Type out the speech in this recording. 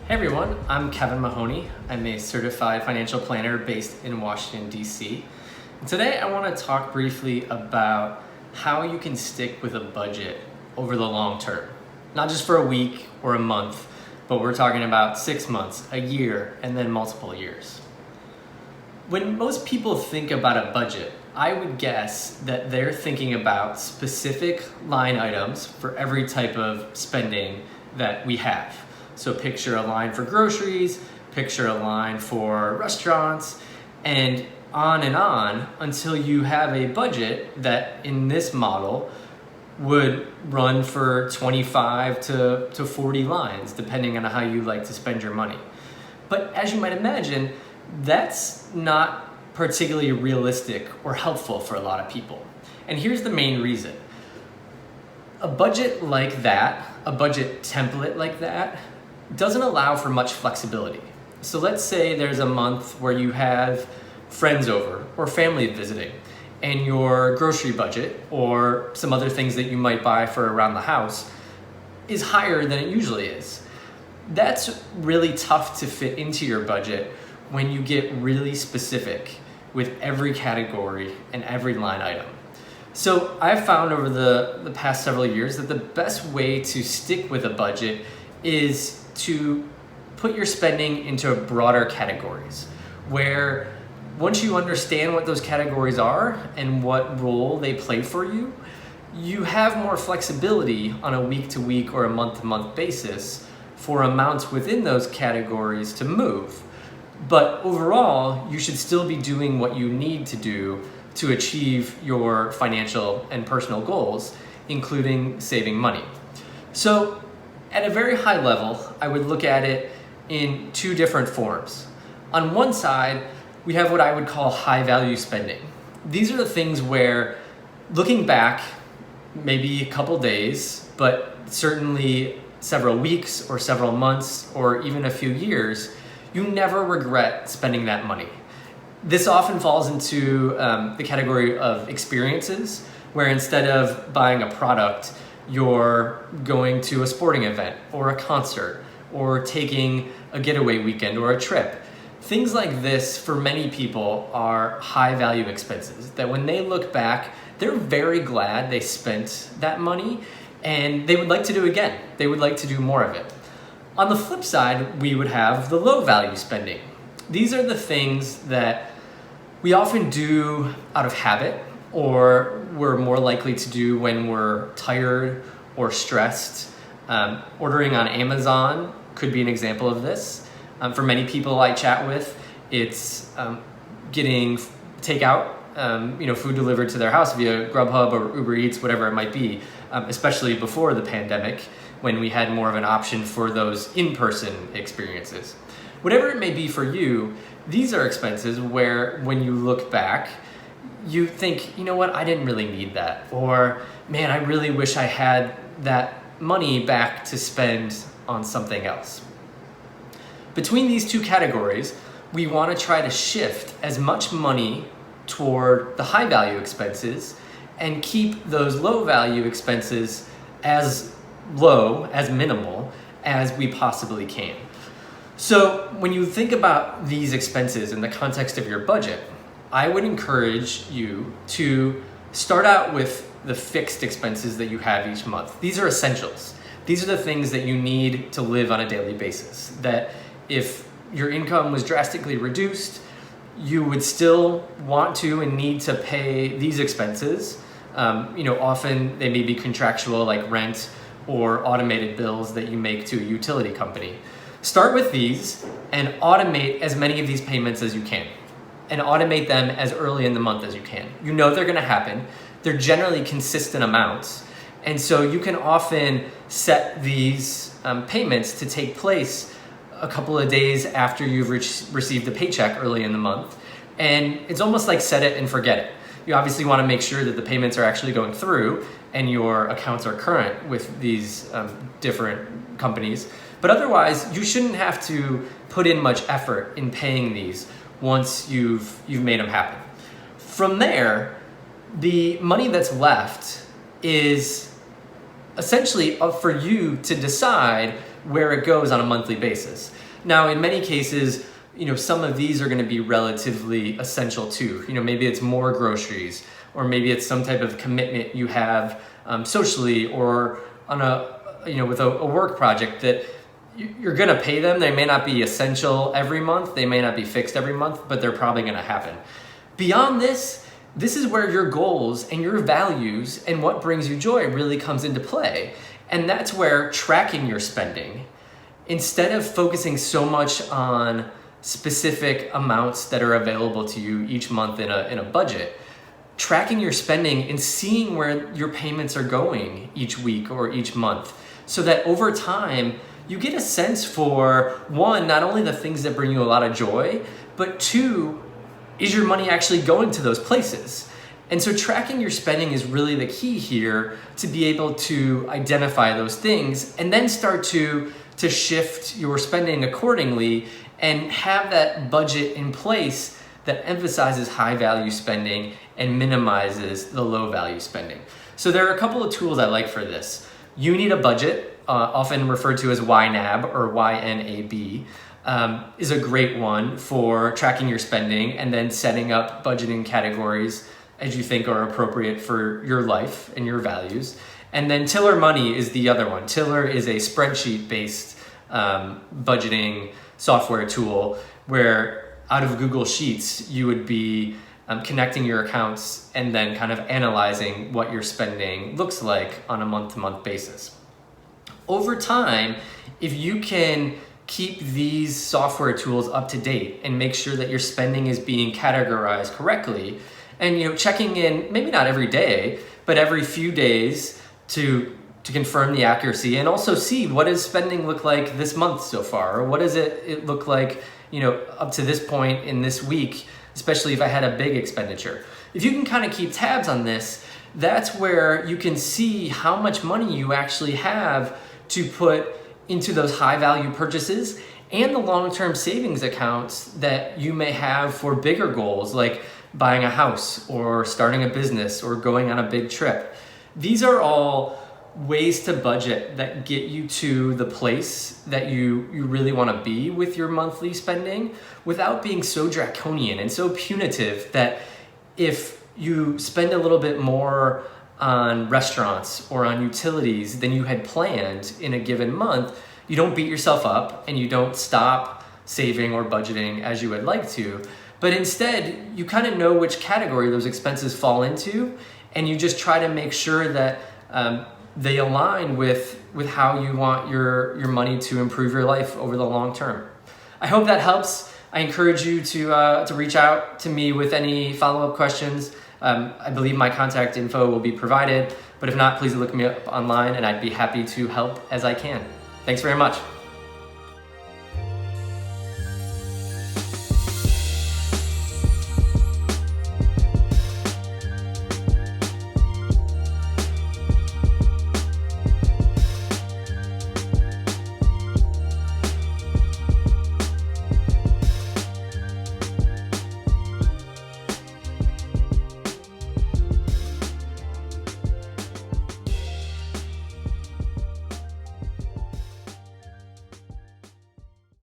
Hey everyone, I'm Kevin Mahoney. I'm a certified financial planner based in Washington, D.C. And today I want to talk briefly about how you can stick with a budget over the long term. Not just for a week or a month, but we're talking about 6 months, a year, and then multiple years. When most people think about a budget, I would guess that they're thinking about specific line items for every type of spending that we have. So picture a line for groceries, picture a line for restaurants, and on until you have a budget that in this model would run for 25 to 40 lines, depending on how you like to spend your money. But as you might imagine, that's not particularly realistic or helpful for a lot of people. And here's the main reason. A budget like that, a budget template like that, doesn't allow for much flexibility. So let's say there's a month where you have friends over or family visiting, and your grocery budget or some other things that you might buy for around the house is higher than it usually is. That's really tough to fit into your budget when you get really specific with every category and every line item. So I've found over the past several years that the best way to stick with a budget is to put your spending into broader categories, where once you understand what those categories are and what role they play for you, you have more flexibility on a week-to-week or a month-to-month basis for amounts within those categories to move. But overall, you should still be doing what you need to do to achieve your financial and personal goals, including saving money. So at a very high level, I would look at it in two different forms. On one side, we have what I would call high value spending. These are the things where, looking back, maybe a couple days, but certainly several weeks or several months or even a few years, you never regret spending that money. This often falls into the category of experiences, where instead of buying a product, you're going to a sporting event or a concert or taking a getaway weekend or a trip. Things like this, for many people, are high value expenses that when they look back, they're very glad they spent that money and they would like to do it again. They would like to do more of it. On the flip side, we would have the low value spending. These are the things that we often do out of habit, or we're more likely to do when we're tired or stressed. Ordering on Amazon could be an example of this. For many people I chat with, it's getting takeout, food delivered to their house via Grubhub or Uber Eats, whatever it might be, especially before the pandemic, when we had more of an option for those in-person experiences. Whatever it may be for you, these are expenses where when you look back, you think, you know what, I didn't really need that. Or, man, I really wish I had that money back to spend on something else. Between these two categories, we want to try to shift as much money toward the high value expenses and keep those low value expenses as low, as minimal as we possibly can. So when you think about these expenses in the context of your budget, I would encourage you to start out with the fixed expenses that you have each month. These are essentials. These are the things that you need to live on a daily basis, that if your income was drastically reduced, you would still want to and need to pay these expenses. Often they may be contractual, like rent or automated bills that you make to a utility company. Start with these and automate as many of these payments as you can, and automate them as early in the month as you can. You know they're gonna happen. They're generally consistent amounts. And so you can often set these payments to take place a couple of days after you've received a paycheck early in the month. And it's almost like set it and forget it. You obviously wanna make sure that the payments are actually going through and your accounts are current with these different companies. But otherwise, you shouldn't have to put in much effort in paying these once you've made them happen. From there, the money that's left is essentially up for you to decide where it goes on a monthly basis. Now, in many cases, some of these are going to be relatively essential too. Maybe it's more groceries, or maybe it's some type of commitment you have socially, or on with a work project that you're going to pay them. They may not be essential every month. They may not be fixed every month, but they're probably going to happen. Beyond this is where your goals and your values and what brings you joy really comes into play. And that's where tracking your spending, instead of focusing so much on specific amounts that are available to you each month in a budget, tracking your spending and seeing where your payments are going each week or each month, so that over time you get a sense for, one, not only the things that bring you a lot of joy, but two, is your money actually going to those places? And so tracking your spending is really the key here, to be able to identify those things and then start to shift your spending accordingly and have that budget in place that emphasizes high value spending and minimizes the low value spending. So there are a couple of tools I like for this. You Need a Budget, often referred to as YNAB or YNAB, is a great one for tracking your spending and then setting up budgeting categories as you think are appropriate for your life and your values. And then Tiller Money is the other one. Tiller is a spreadsheet-based budgeting software tool where out of Google Sheets, you would be connecting your accounts and then kind of analyzing what your spending looks like on a month-to-month basis. Over time, if you can keep these software tools up to date and make sure that your spending is being categorized correctly, and checking in, maybe not every day, but every few days to confirm the accuracy, and also see what does spending look like this month so far, or what does it look like up to this point in this week, especially if I had a big expenditure. If you can kind of keep tabs on this, that's where you can see how much money you actually have to put into those high value purchases and the long-term savings accounts that you may have for bigger goals, like buying a house or starting a business or going on a big trip. These are all ways to budget that get you to the place that you really want to be with your monthly spending, without being so draconian and so punitive that if you spend a little bit more on restaurants or on utilities than you had planned in a given month, you don't beat yourself up and you don't stop saving or budgeting as you would like to, but instead you kind of know which category those expenses fall into, and you just try to make sure that they align with how you want your money to improve your life over the long term. I hope that helps. I encourage you to reach out to me with any follow-up questions. I believe my contact info will be provided, but if not, please look me up online and I'd be happy to help as I can. Thanks very much.